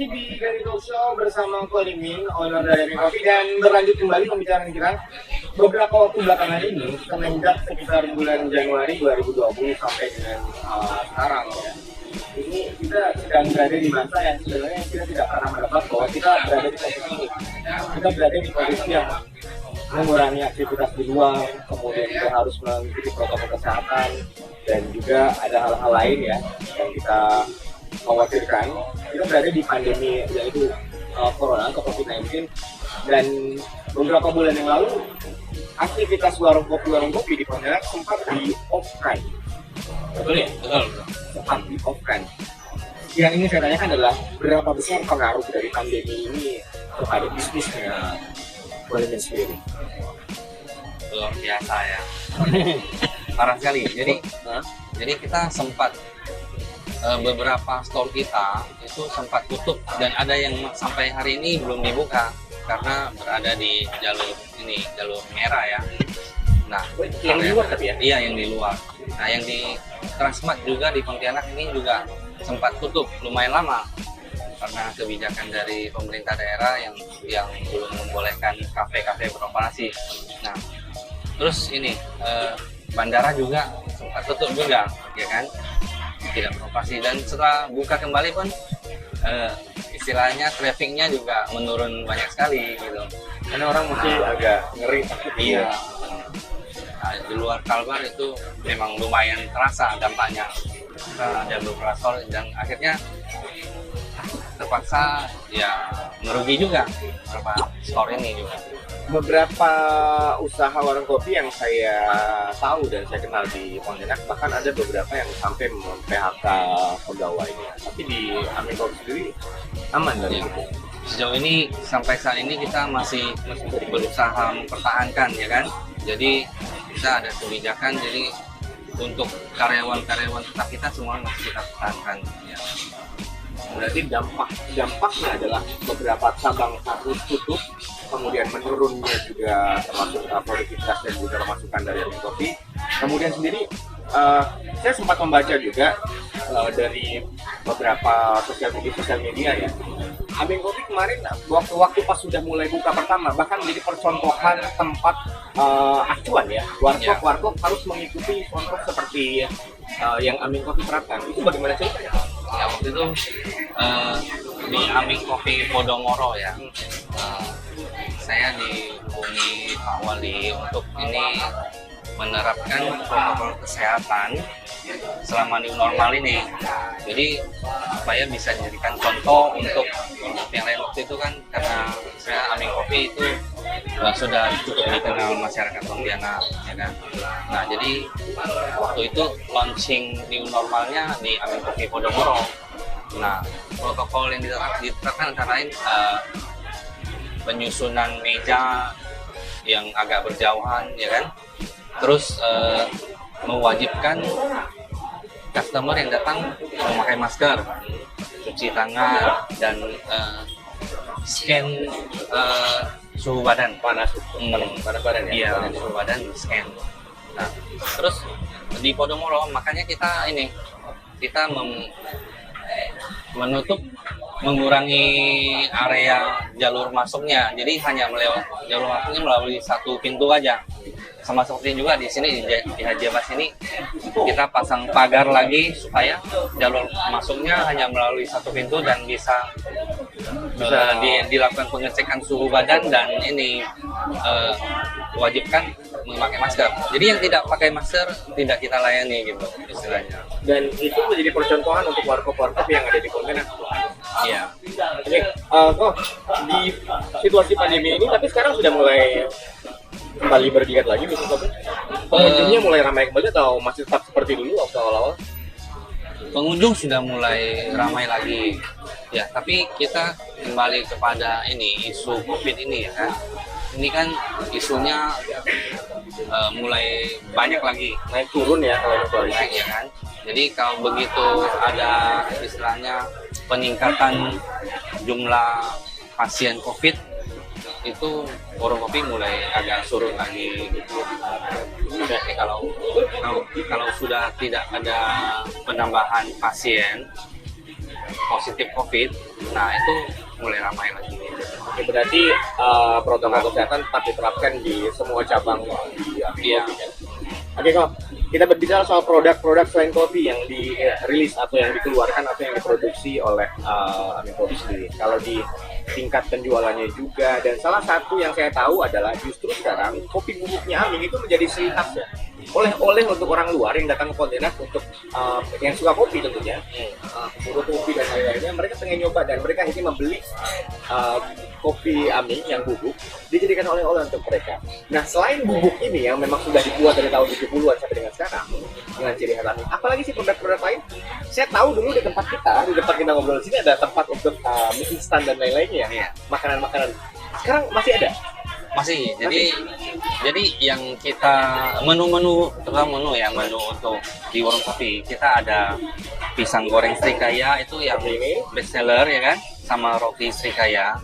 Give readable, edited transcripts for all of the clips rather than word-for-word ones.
masih di Dari Talk Show bersama Ko Limin, owner dari Kopi, dan berlanjut kembali pembicaraan kita. Beberapa waktu belakangan ini, semenjak sekitar bulan Januari 2020 sampai dengan sekarang ya, ini kita sedang berada di masa yang sebenarnya kita tidak pernah mendapat bahwa kita berada di posisi ini. Kita berada di posisi yang mengurangi aktivitas di luar, kemudian kita harus mengikuti protokol kesehatan, dan juga ada hal-hal lain ya yang kita khawatirkan. Kita berada di pandemi yaitu corona atau COVID-19, dan beberapa bulan yang lalu aktivitas warung kopi di Pontianak sempat di-off-kan. Betul ya? Betul. Sempat di-off-kan. Yang ingin saya tanyakan adalah berapa besar pengaruh dari pandemi ini kepada bisnisnya Limin sendiri? Luar biasa ya. Parah sekali. Jadi kita sempat beberapa store kita itu sempat tutup, dan ada yang sampai hari ini belum dibuka karena berada di jalur merah ya. Nah, Yang di luar tapi ya? Iya, yang di luar. Nah, yang di Transmart juga di Pontianak ini juga sempat tutup lumayan lama karena kebijakan dari pemerintah daerah yang belum membolehkan kafe-kafe beroperasi. Nah, terus ini bandara juga sempat tutup juga, ya kan? Tidak beroperasi, dan setelah buka kembali pun istilahnya trafficnya juga menurun banyak sekali gitu. Karena orang masih agak ngeri takut. Iya. Nah, di luar Kalbar itu memang lumayan terasa dampaknya. Ada beberapa store dan akhirnya terpaksa ya merugi juga beberapa store ini juga. Beberapa usaha warung kopi yang saya tahu dan saya kenal di Pontianak, bahkan ada beberapa yang sampai mem-PHK pegawainya. Tapi di Amin Kopi sendiri aman dari itu. Sejauh ini sampai saat ini kita masih berusaha mempertahankan, ya kan. Jadi kita ada kebijakan, jadi untuk karyawan-karyawan tetap kita semua masih kita pertahankan. Ya. Berarti dampaknya adalah beberapa cabang harus tutup, kemudian menurunnya juga termasuk produktivitas dan juga pemasukan dari Amin Kopi. Kemudian sendiri saya sempat membaca juga dari beberapa sosial media ya. Amin Kopi kemarin waktu pas sudah mulai buka pertama bahkan menjadi percontohan tempat acuan ya. Warkop harus mengikuti contoh seperti yang Amin Kopi terapkan. Itu bagaimana ceritanya? Ya, waktu itu di Amin Kopi Podomoro ya. Saya dihubungi Pak Wali untuk ini menerapkan protokol kesehatan selama new normal ini. Jadi supaya bisa dijadikan contoh untuk yang lain. Waktu itu kan karena saya Amin Kopi itu sudah cukup dikenal masyarakat Pontianak, ya kan. Nah, jadi waktu itu launching new normalnya di Amin Kopi Podomoro. Nah, protokol yang diterapkan antara lain penyusunan meja yang agak berjauhan, ya kan. Terus mewajibkan customer yang datang memakai masker, cuci tangan, dan scan suhu badan. Panas badan ya? Iya, suhu badan scan. Nah, terus di Podomoro makanya kita mengurangi area jalur masuknya, jadi hanya jalur masuknya melalui satu pintu aja. Sama seperti juga di sini di Haji Abbas ini kita pasang pagar lagi supaya jalur masuknya hanya melalui satu pintu dan bisa dilakukan pengecekan suhu badan, dan ini wajibkan memakai masker. Jadi yang tidak pakai masker tidak kita layani gitu istilahnya. Dan itu menjadi percontohan untuk warkop-warkop yang ada di Pontianak. Iya. Oke, di situasi pandemi ini, tapi sekarang sudah mulai kembali bergiat lagi bisnis kopi. Pengunjungnya mulai ramai kembali atau masih tetap seperti dulu waktu awal-awal? Pengunjung sudah mulai ramai lagi. Ya, tapi kita kembali kepada ini isu COVID ini ya kan. Ini kan isunya mulai banyak lagi, Naik turun ya kalau naik ya kan. Jadi kalau begitu ada istilahnya peningkatan jumlah pasien COVID, itu warung kopi mulai agak surut lagi gitu. Jadi kalau sudah tidak ada penambahan pasien positif COVID, nah itu mulai ramai lagi. Oke, berarti protokol kesehatan tetap diterapkan di semua cabang di Amin Iya. Kopi kan? Oke kok, kita berbicara soal produk-produk selain kopi yang dirilis atau yang dikeluarkan atau yang diproduksi oleh Amin Kopi sendiri. Kalau di tingkat penjualannya juga, dan salah satu yang saya tahu adalah justru sekarang kopi bubuknya Amin itu menjadi ciri khas ya. Oleh-oleh untuk orang luar yang datang ke Pontianak untuk yang suka kopi tentunya, suka kopi dan lain-lainnya, mereka pengen nyoba dan mereka ini membeli kopi Amin yang bubuk dijadikan oleh-oleh untuk mereka. Nah, selain bubuk ini yang memang sudah dibuat dari tahun 70-an sampai dengan sekarang dengan ciri khas Amin, apalagi sih produk-produk lain? Saya tahu dulu di tempat kita ngobrol di sini ada tempat untuk mie instan dan lain-lainnya, Iya. makanan-makanan. Sekarang masih ada? Masih, jadi yang kita menu terutama menu untuk di warung kopi kita ada pisang goreng Srikaya itu yang best seller ya kan, sama roti Srikaya.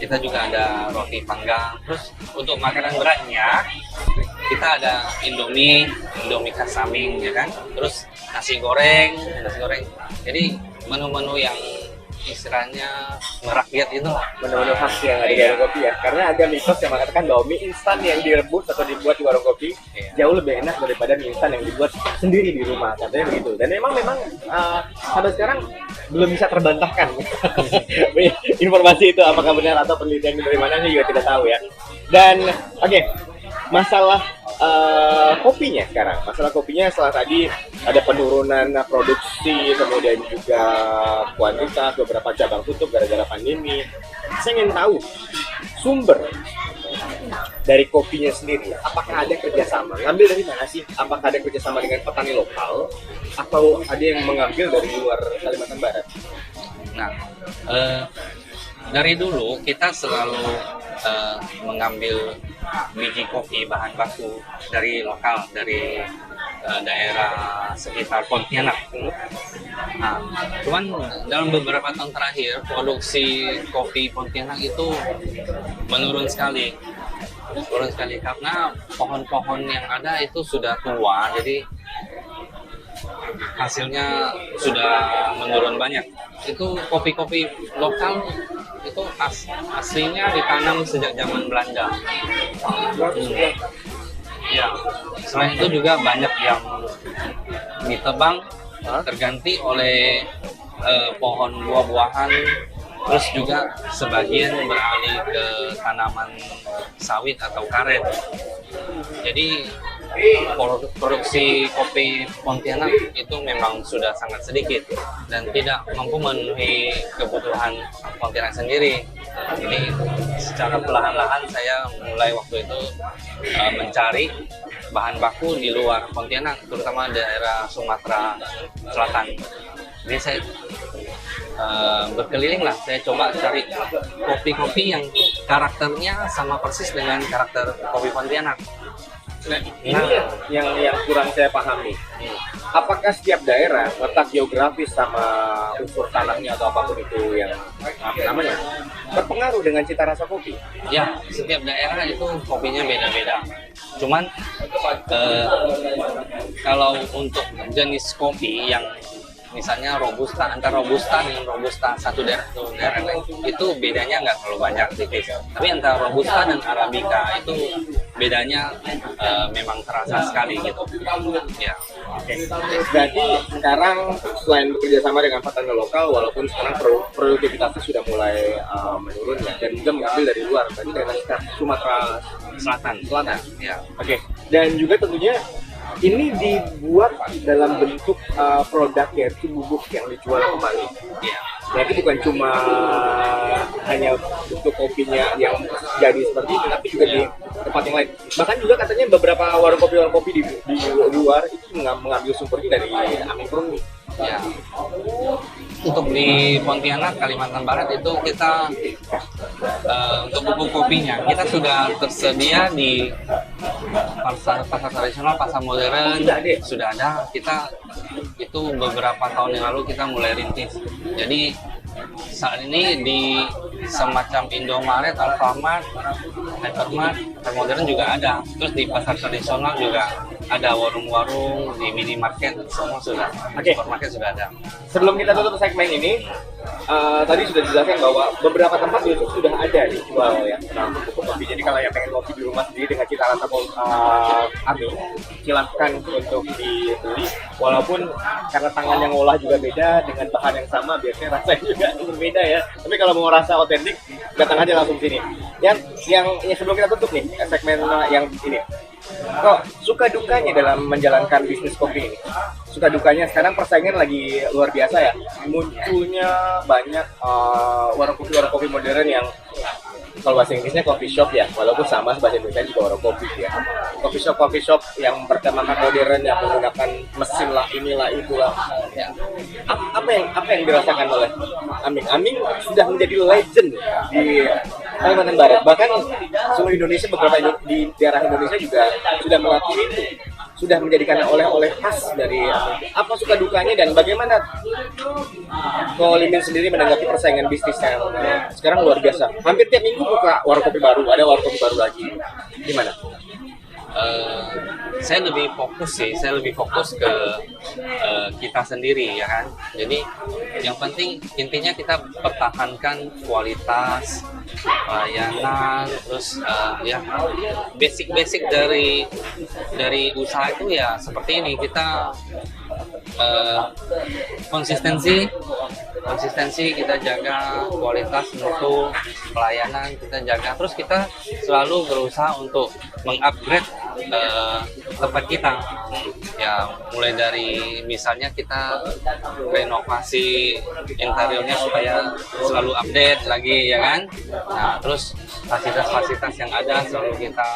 Kita juga ada roti panggang. Terus untuk makanan beratnya kita ada Indomie khas Saming ya kan. Terus nasi goreng. Jadi menu-menu yang istilahnya merakyat itu lah. Menu-menu khas yang ada di warung kopi ya, karena ada mitos yang mengatakan bahwa mie instan yang direbus atau dibuat di warung kopi jauh lebih enak daripada mie instan yang dibuat sendiri di rumah, katanya begitu. Dan memang sampai sekarang belum bisa terbantahkan informasi itu apakah benar atau penelitian dari mana juga tidak tahu ya. Dan oke, masalah kopinya sekarang, setelah tadi ada penurunan produksi, kemudian juga kuantitas, beberapa cabang tutup gara-gara pandemi. Saya ingin tahu sumber dari kopinya sendiri. Apakah ada kerjasama? Ngambil dari mana sih? Apakah ada kerjasama dengan petani lokal atau ada yang mengambil dari luar Kalimantan Barat? Nah, dari dulu kita selalu mengambil biji kopi bahan baku dari lokal, dari daerah sekitar Pontianak. Nah, cuman dalam beberapa tahun terakhir produksi kopi Pontianak itu menurun sekali karena pohon-pohon yang ada itu sudah tua, jadi hasilnya sudah menurun banyak. Itu kopi-kopi lokal itu aslinya ditanam sejak zaman Belanda. Ya, selain itu juga banyak yang ditebang terganti oleh pohon buah-buahan, terus juga sebagian beralih ke tanaman sawit atau karet. Jadi produksi kopi Pontianak itu memang sudah sangat sedikit dan tidak mampu memenuhi kebutuhan Pontianak sendiri. Jadi secara perlahan-lahan saya mulai waktu itu mencari bahan baku di luar Pontianak, terutama daerah Sumatera Selatan. Jadi saya berkeliling lah, saya coba cari kopi-kopi yang karakternya sama persis dengan karakter kopi Pontianak. Nah, ini yang kurang saya pahami. Apakah setiap daerah letak geografis sama unsur tanahnya atau apapun itu yang namanya berpengaruh dengan cita rasa kopi? Ya, setiap daerah itu kopinya beda-beda. Cuman kalau untuk jenis kopi yang misalnya robusta, antara robusta dengan robusta satu daerah lain itu bedanya nggak terlalu banyak tipis. Tapi antara robusta dan arabica itu bedanya memang terasa sekali gitu. Ya. Berarti sekarang selain bekerja sama dengan petani lokal, walaupun sekarang produktivitasnya sudah mulai menurun ya, dan juga mengambil dari luar, tadi dari Sumatera Selatan. Ya. Oke. Dan juga tentunya ini dibuat dalam bentuk produk yaitu bubuk yang dijual kembali. Ya. Berarti bukan cuma hanya bentuk kopinya yang jadi seperti itu, tapi juga di tempat yang lain. Bahkan juga katanya beberapa warung kopi di luar itu mengambil sumbernya dari Amin Kopi. Ya. Untuk di Pontianak, Kalimantan Barat itu kita untuk bubuk kopinya kita sudah tersedia di pasar tradisional, pasar modern sudah ada. Kita itu beberapa tahun yang lalu kita mulai rintis. Jadi saat ini di semacam Indomaret, Alfamart, Hypermart, pasar modern juga ada. Terus di pasar tradisional juga ada warung-warung, di minimarket, semua sudah. Oke. Supermarket sudah ada. Sebelum kita tutup segmen ini, tadi sudah dijelaskan bahwa beberapa tempat itu sudah ada dijual ya untuk kopi. Jadi kalau yang pengen kopi di rumah sendiri dengan cita rasa Amin, silahkan untuk dibeli. Walaupun karena tangan yang ngolah juga beda dengan bahan yang sama, biasanya rasanya juga berbeda ya. Tapi kalau mau rasa otentik, datang aja langsung sini. Yang sebelum kita tutup nih segmen yang ini. Kok suka dukanya dalam menjalankan bisnis kopi ini? Suka dukanya sekarang persaingan lagi luar biasa ya. Munculnya banyak warung kopi modern yang kalau bahasa Inggrisnya coffee shop ya, walaupun sama bahasa Indonesia juga warung kopi ya. Coffee shop yang bertemakan modern yang menggunakan mesin lah inilah itulah. Ya. Apa yang dirasakan oleh Aming? Aming sudah menjadi legend di Kalimantan Barat. Bahkan seluruh Indonesia, beberapa di daerah Indonesia juga sudah melakukan itu. Sudah menjadikan oleh-oleh khas dari apa suka dukanya dan bagaimana Ko Limin sendiri menanggapi persaingan bisnis yang sekarang luar biasa. Hampir tiap minggu buka warung kopi baru, ada warung kopi baru lagi. Gimana? Saya lebih fokus ke kita sendiri ya kan. Jadi yang penting intinya kita pertahankan kualitas pelayanan, terus ya basic dari usaha itu ya seperti ini, kita konsistensi kita jaga, kualitas mutu pelayanan kita jaga, terus kita selalu berusaha untuk mengupgrade tempat kita ya, mulai dari misalnya kita renovasi interiornya supaya selalu update lagi ya kan. Nah terus fasilitas yang ada selalu kita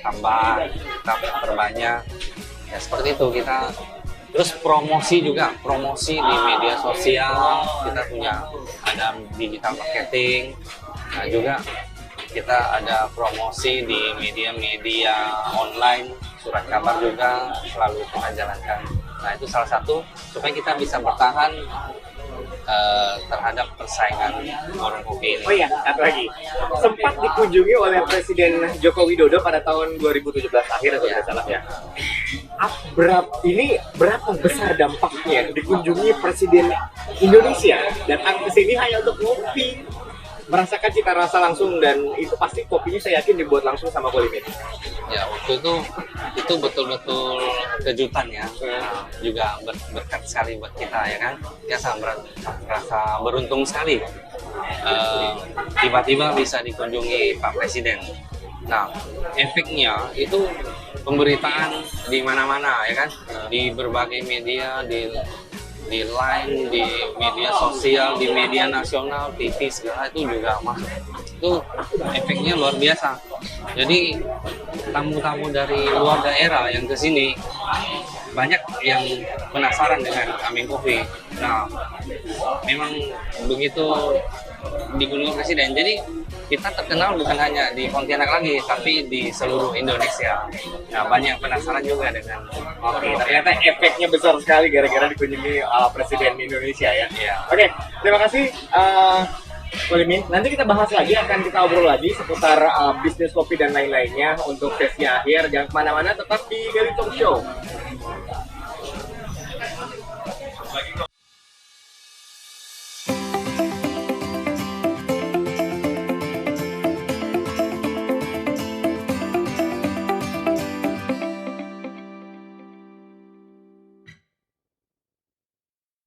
tambah, kita perbanyak ya, seperti itu kita. Terus promosi di media sosial, kita punya ada digital marketing, nah juga kita ada promosi di media-media online, surat kabar juga selalu kita jalankan. Nah itu salah satu supaya kita bisa bertahan terhadap persaingan warung kopi ini. Oh iya, satu lagi. Sempat dikunjungi oleh Presiden Joko Widodo pada tahun 2017 akhir atau tidak salah ya. Berapa besar dampaknya dikunjungi Presiden Indonesia datang ke sini hanya untuk ngopi, merasakan cita rasa langsung, dan itu pasti kopinya saya yakin dibuat langsung sama Ko Limin. Ya waktu itu betul-betul kejutan ya, juga berkat sekali buat kita ya kan. Kita merasa beruntung sekali tiba-tiba bisa dikunjungi Pak Presiden. Nah efeknya itu pemberitaan di mana-mana ya kan, di berbagai media, di line, di media sosial, di media nasional, TV segala itu juga masuk. Itu efeknya luar biasa. Jadi tamu-tamu dari luar daerah yang ke sini banyak yang penasaran dengan Aming Coffee. Nah, memang begitu dikunjungi Presiden. Jadi kita terkenal bukan hanya di Pontianak lagi, tapi di seluruh Indonesia. Nah, banyak penasaran juga dengan kopi. Ternyata efeknya besar sekali gara-gara dikunjungi Presiden Indonesia ya. Iya. Oke, terima kasih Ko Limin. Nanti kita bahas lagi, akan kita obrol lagi seputar bisnis kopi dan lain-lainnya untuk sesi akhir. Jangan kemana-mana, tetap di Gali Talk Show.